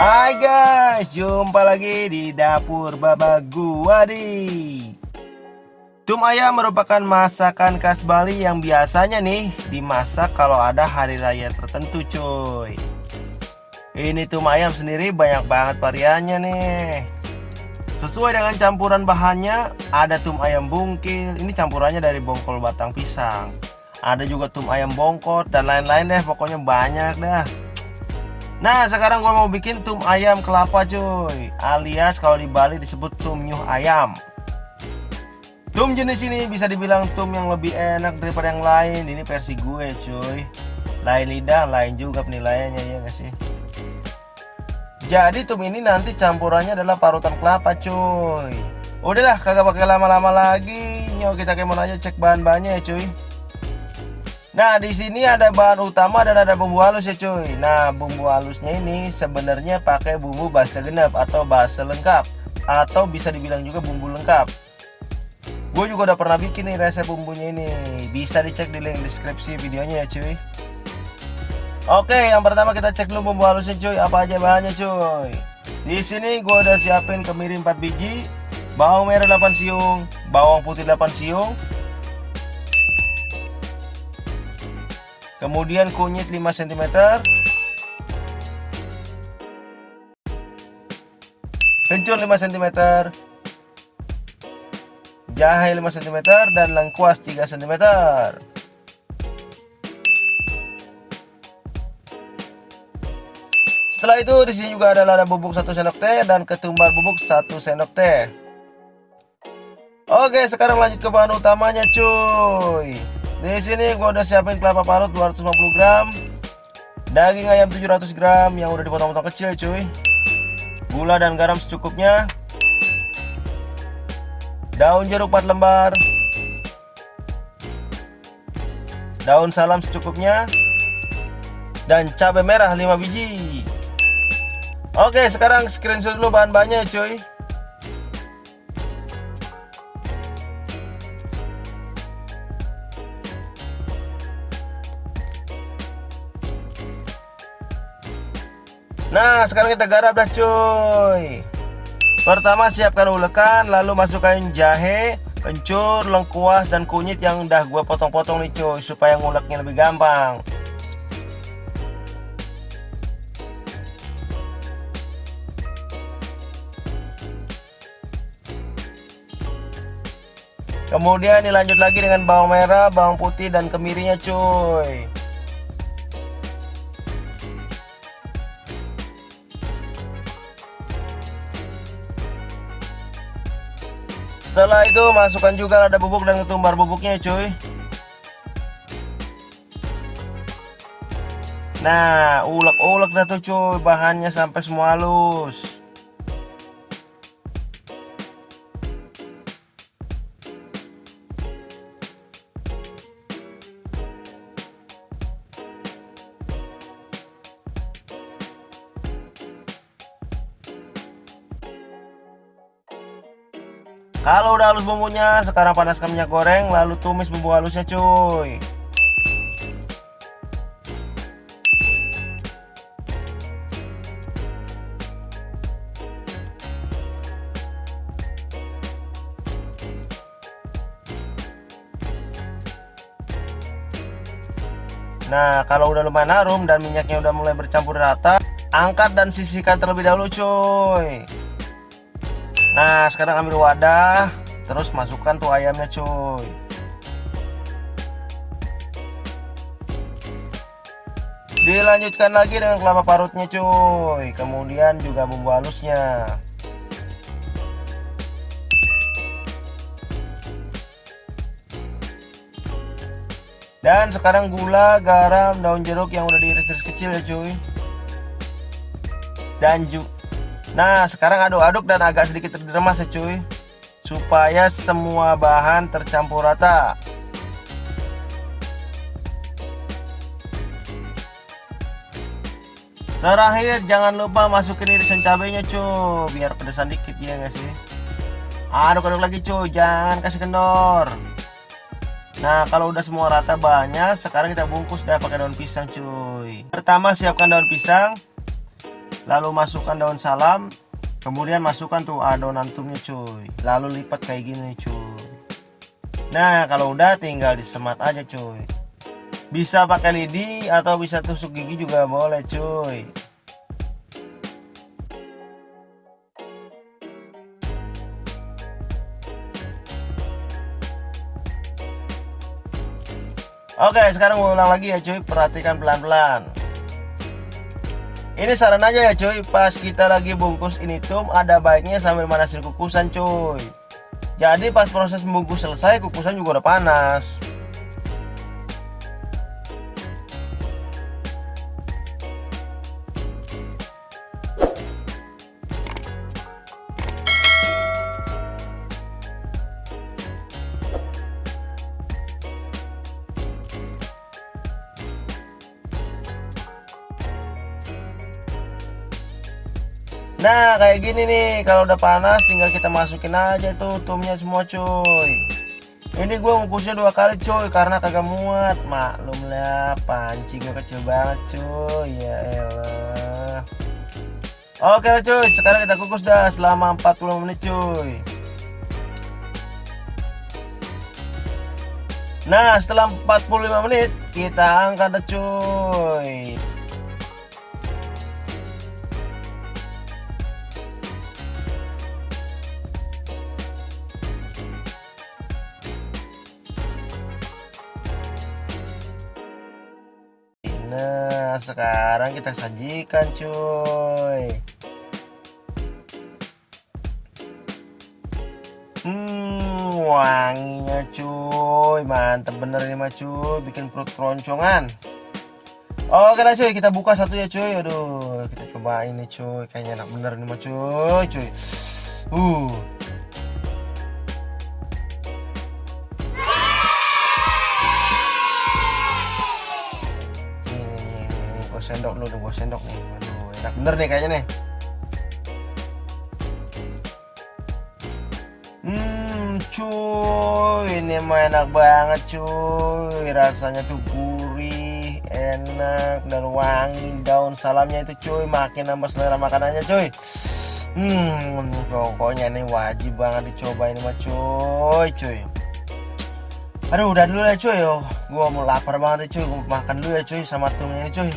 Hai guys, jumpa lagi di dapur Baba gua nih. Tum ayam merupakan masakan khas Bali yang biasanya nih dimasak kalau ada hari raya tertentu cuy. Ini tum ayam sendiri banyak banget variannya nih. Sesuai dengan campuran bahannya, ada tum ayam bungkil, ini campurannya dari bongkol batang pisang. Ada juga tum ayam bongkot dan lain-lain deh, pokoknya banyak dah. Nah sekarang gue mau bikin tum ayam kelapa cuy, alias kalau di Bali disebut tum nyuh ayam. Tum jenis ini bisa dibilang tum yang lebih enak daripada yang lain. Ini versi gue cuy. Lain lidah, lain juga penilaiannya, ya gak sih? Jadi tum ini nanti campurannya adalah parutan kelapa cuy. Udahlah kagak pakai lama-lama lagi, yuk kita kemon aja cek bahan-bahannya ya cuy. Nah di sini ada bahan utama dan ada bumbu halus ya cuy. Nah bumbu halusnya ini sebenarnya pakai bumbu basa genep atau basa lengkap, atau bisa dibilang juga bumbu lengkap. Gue juga udah pernah bikin nih resep bumbunya ini, bisa dicek di link deskripsi videonya ya cuy. Oke, yang pertama kita cek dulu bumbu halusnya cuy, apa aja bahannya cuy. Di sini gue udah siapin kemiri 4 biji, bawang merah 8 siung, bawang putih 8 siung, kemudian kunyit 5 cm, kencur 5 cm, jahe 5 cm, dan lengkuas 3 cm. Setelah itu di sini juga ada lada bubuk 1 sendok teh dan ketumbar bubuk 1 sendok teh. Oke, sekarang lanjut ke bahan utamanya cuy. Di sini gua udah siapin kelapa parut 250 gram, daging ayam 700 gram yang udah dipotong-potong kecil cuy, gula dan garam secukupnya, daun jeruk 4 lembar, daun salam secukupnya, dan cabai merah 5 biji. Oke, sekarang screenshot dulu bahan-bahannya cuy. Nah sekarang kita garap dah cuy. Pertama siapkan ulekan, lalu masukkan jahe, kencur, lengkuas, dan kunyit yang udah gue potong-potong nih cuy, supaya nguleknya lebih gampang. Kemudian dilanjut lagi dengan bawang merah, bawang putih, dan kemirinya cuy. Setelah itu masukkan juga lada bubuk dan ketumbar bubuknya cuy. Nah ulek-ulek dah tuh cuy bahannya sampai semua halus. Kalau udah halus bumbunya, sekarang panaskan minyak goreng lalu tumis bumbu halusnya cuy. Nah kalau udah lumayan harum dan minyaknya udah mulai bercampur rata, angkat dan sisihkan terlebih dahulu cuy. Nah sekarang ambil wadah, terus masukkan tuh ayamnya cuy. Dilanjutkan lagi dengan kelapa parutnya cuy, kemudian juga bumbu halusnya. Dan sekarang gula, garam, daun jeruk yang udah diiris-iris kecil ya cuy. Dan nah sekarang aduk-aduk dan agak sedikit diremas ya cuy, supaya semua bahan tercampur rata. Terakhir jangan lupa masukin irisan cabenya cuy, biar pedesan dikit ya nggak sih. Aduk-aduk lagi cuy, jangan kasih kendor. Nah kalau udah semua rata banyak, sekarang kita bungkus dah pakai daun pisang cuy. Pertama siapkan daun pisang, Lalu masukkan daun salam, kemudian masukkan tuh adonan tumnya cuy. Lalu lipat kayak gini cuy. Nah kalau udah tinggal disemat aja cuy. Bisa pakai lidi atau bisa tusuk gigi juga boleh cuy. Oke, sekarang gue ulang lagi ya cuy, perhatikan pelan-pelan. Ini saran aja ya cuy, pas kita lagi bungkus ini tum, ada baiknya sambil manasin kukusan cuy. Jadi pas proses membungkus selesai, kukusan juga udah panas. Nah kayak gini nih, kalau udah panas tinggal kita masukin aja tuh tumnya semua cuy. Ini gue ngukusnya 2 kali cuy, karena kagak muat. Maklum lah, panci gue kecil banget cuy. Ya elah. Oke lah cuy, sekarang kita kukus dah selama 40 menit cuy. Nah setelah 45 menit kita angkat dah cuy. Nah sekarang kita sajikan cuy. Wanginya cuy, mantep bener ini mah cuy, bikin perut keroncongan. Oke lah cuy, kita buka satu ya cuy. Aduh, kita cobain nih cuy, kayaknya enak bener nih mah cuy. Nih, gue sendok dulu, gue sendok nih. Aduh, enak bener nih kayaknya nih. Cuy, ini mah enak banget cuy. Rasanya tuh gurih, enak dan wangi. Daun salamnya itu cuy makin nambah selera makanannya cuy. Pokoknya ini wajib banget dicoba ini mah cuy. Aduh, udah dulu ya cuy yo. Gua mau lapar banget ya cuy. Gua makan dulu ya cuy sama tumnya ini cuy.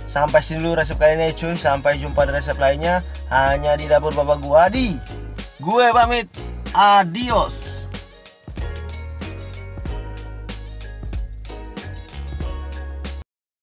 Sampai sini dulu resep kali ini cuy. Sampai jumpa di resep lainnya hanya di dapur Bapak Guadi. Gue pamit. Adios.